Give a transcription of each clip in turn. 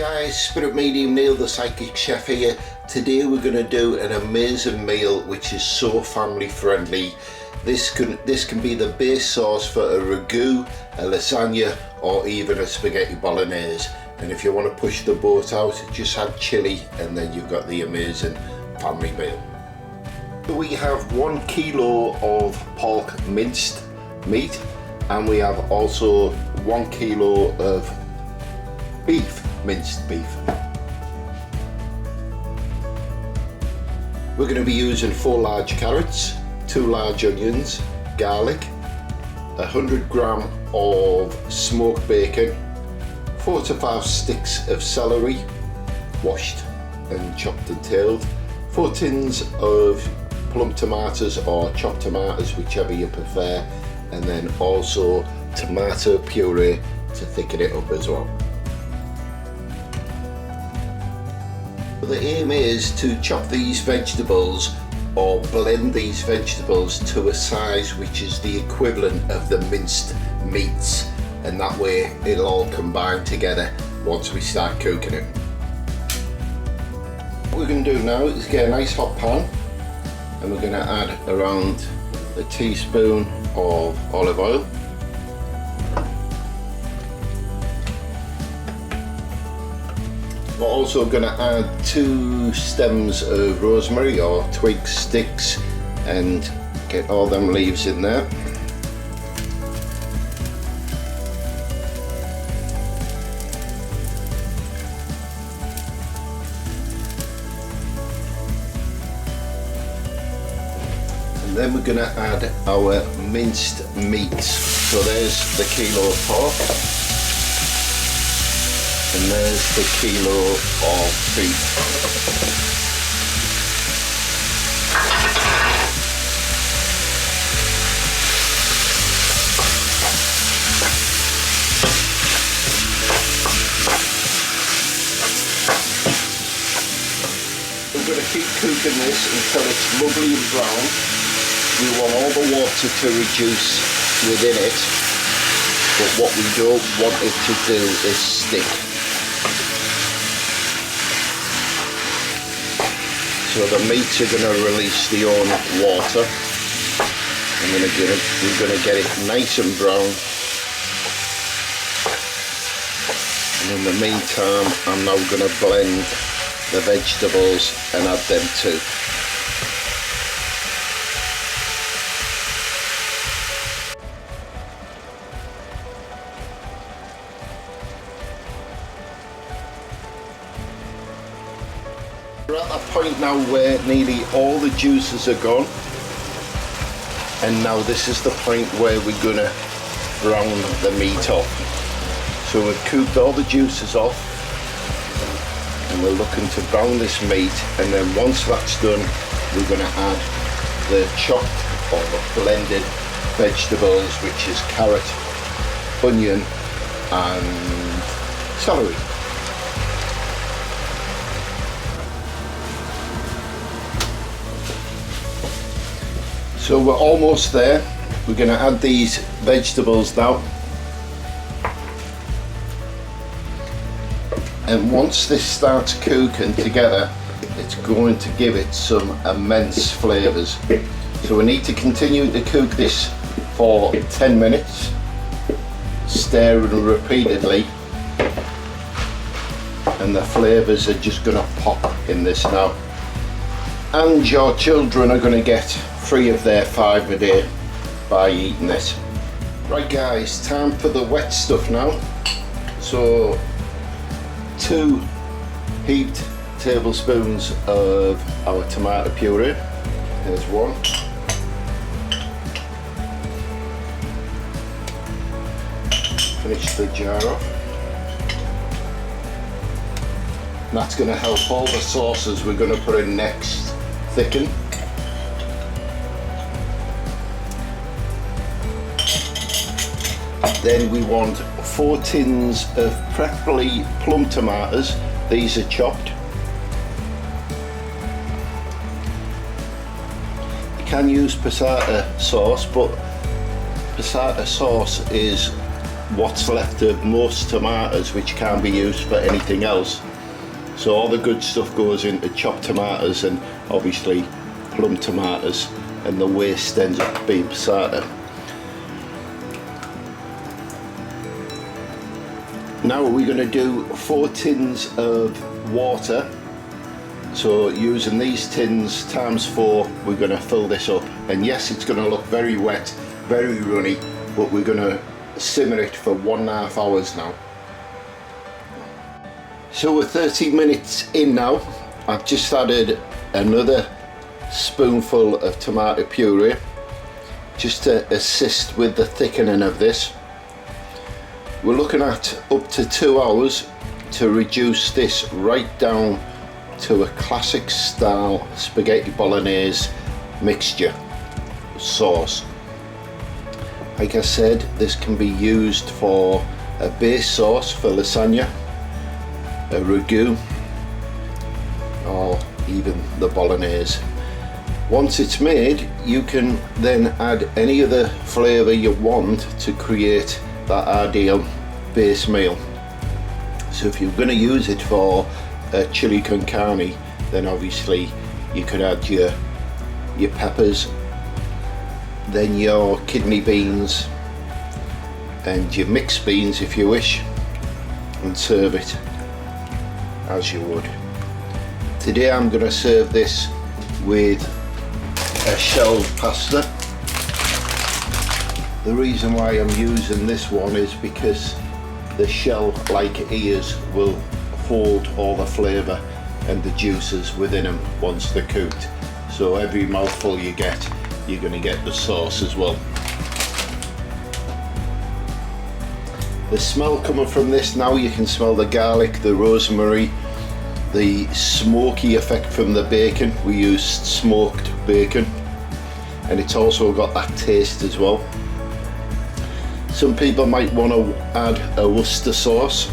Guys, Spirit Medium Neil the Psychic Chef here. Today we're going to do an amazing meal which is so family friendly. This can be the base sauce for a ragu, a lasagna or even a spaghetti bolognese. And if you want to push the boat out, just add chilli and then you've got the amazing family meal. We have 1 kilo of pork minced meat and we have also 1 kilo of minced beef. We're going to be using 4 large carrots, 2 large onions, garlic, 100 gram of smoked bacon, 4 to 5 sticks of celery, washed and chopped and tailed, 4 tins of plum tomatoes or chopped tomatoes, whichever you prefer, and then also tomato puree to thicken it up as well. The aim is to chop these vegetables or blend these vegetables to a size which is the equivalent of the minced meats, and that way it'll all combine together once we start cooking it. What we're going to do now is get a nice hot pan and we're going to add around a teaspoon of olive oil. We're also going to add 2 stems of rosemary or twig sticks and get all them leaves in there. And then we're going to add our minced meats. So there's the kilo of pork. And there's the kilo of beef. We're going to keep cooking this until it's lovely and brown. We want all the water to reduce within it, but what we don't want it to do is stick. So the meats are going to release their own water. We're going to get it nice and brown. And in the meantime, I'm now going to blend the vegetables and add them too. We're at that point now where nearly all the juices are gone, and now this is the point where we're going to brown the meat off. So we've cooked all the juices off and we're looking to brown this meat, and then once that's done we're going to add the chopped or the blended vegetables, which is carrot, onion and celery. So we're almost there. We're going to add these vegetables now. And once this starts cooking together, it's going to give it some immense flavours. So we need to continue to cook this for 10 minutes, stirring repeatedly, and the flavours are just going to pop in this now. And your children are going to get 3 of their 5 a day by eating this. Right guys, time for the wet stuff now. So 2 heaped tablespoons of our tomato puree. There's 1. Finish the jar off. And that's going to help all the sauces we're going to put in next thicken. Then we want 4 tins of preferably plum tomatoes. These are chopped. You can use passata sauce, but passata sauce is what's left of most tomatoes, which can't be used for anything else. So all the good stuff goes into chopped tomatoes and obviously plum tomatoes, and the waste ends up being passata. Now we're going to do 4 tins of water. So using these tins times 4, we're going to fill this up. And yes, it's going to look very wet, very runny, but we're going to simmer it for 1.5 hours now. So we're 30 minutes in now. I've just added another spoonful of tomato puree just to assist with the thickening of this. We're looking at up to 2 hours to reduce this right down to a classic style spaghetti bolognese mixture sauce. Like I said, this can be used for a base sauce for lasagna, a ragu, or even the bolognese. Once it's made, you can then add any other flavour you want to create that ideal base meal. So if you're going to use it for a chili con carne, then obviously you could add your peppers, then your kidney beans and your mixed beans if you wish, and serve it as you would. Today I'm going to serve this with a shelled pasta. The reason why I'm using this one is because the shell, like ears, will hold all the flavour and the juices within them once they're cooked. So every mouthful you get, you're going to get the sauce as well. The smell coming from this now, you can smell the garlic, the rosemary, the smoky effect from the bacon. We used smoked bacon, and it's also got that taste as well. Some people might want to add a Worcester sauce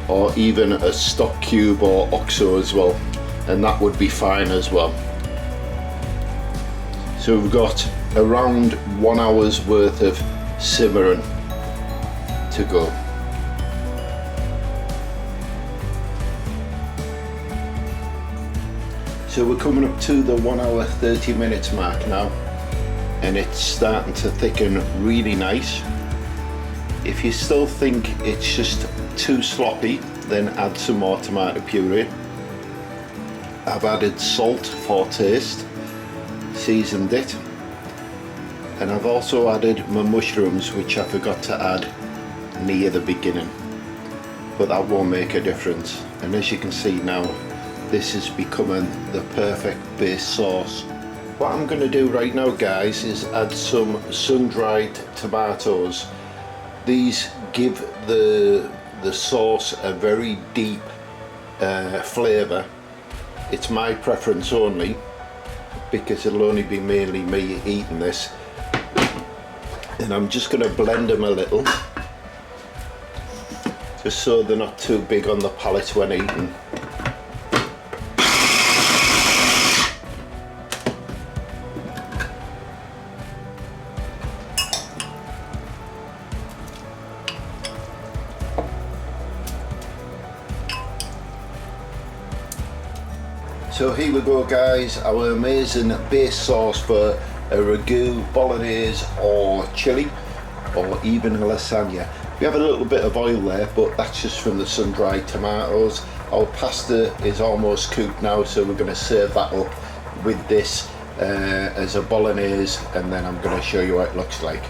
or even a stock cube or oxo as well, and that would be fine as well. So we've got around 1 hour's worth of simmering to go. So we're coming up to the 1 hour 30 minutes mark now, and it's starting to thicken really nice. If you still think it's just too sloppy, then add some more tomato puree. I've added salt for taste, seasoned it, and I've also added my mushrooms, which I forgot to add near the beginning, but that won't make a difference. And as you can see now, this is becoming the perfect base sauce. What I'm going to do right now, guys, is add some sun-dried tomatoes. These give the sauce a very deep flavour. It's my preference only, because it'll only be mainly me eating this. And I'm just going to blend them a little, just so they're not too big on the palate when eating. So here we go, guys, our amazing base sauce for a ragu, bolognese or chili, or even a lasagna. We have a little bit of oil there, but that's just from the sun-dried tomatoes. Our pasta is almost cooked now, so we're going to serve that up with this as a bolognese, and then I'm going to show you what it looks like.